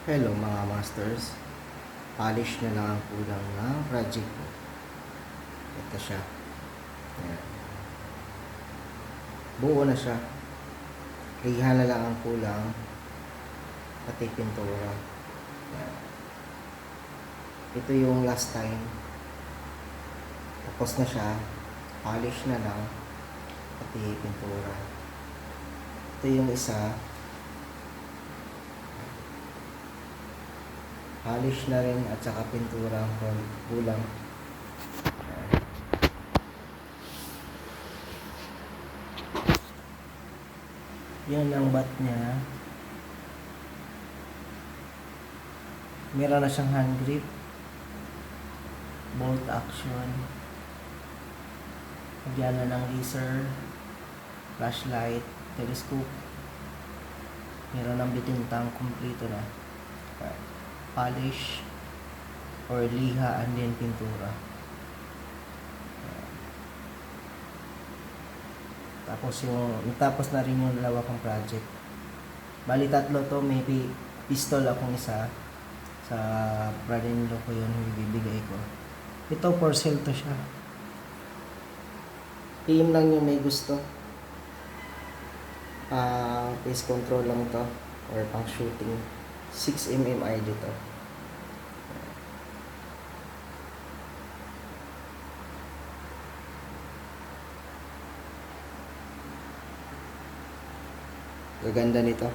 Hello mga masters, polish na lang ang kulang ng project ko. Ito siya. Ayan. Buo na siya. Liha na lang ang kulang, pati pintura. Ayan. Ito yung last time. Tapos na siya. Polish na lang, pati pintura. Ito yung isa. Polish na rin at saka pintura ang kulang. Yan ang bat niya. Meron na siyang hand grip, bolt action, nagyan na ng laser, flashlight, telescope. Meron ng bitintang kompleto na. Polish or liha and then pintura. Tapos na rin yung dalawa kong project. Bali tatlo to, maybe pistol akong isa sa brother-in-law ko yun, ibibigay ko. Ito for sale to siya. PM lang yung may gusto. Pace control lang to or pang shooting. 6mm dito. Gaganda nito.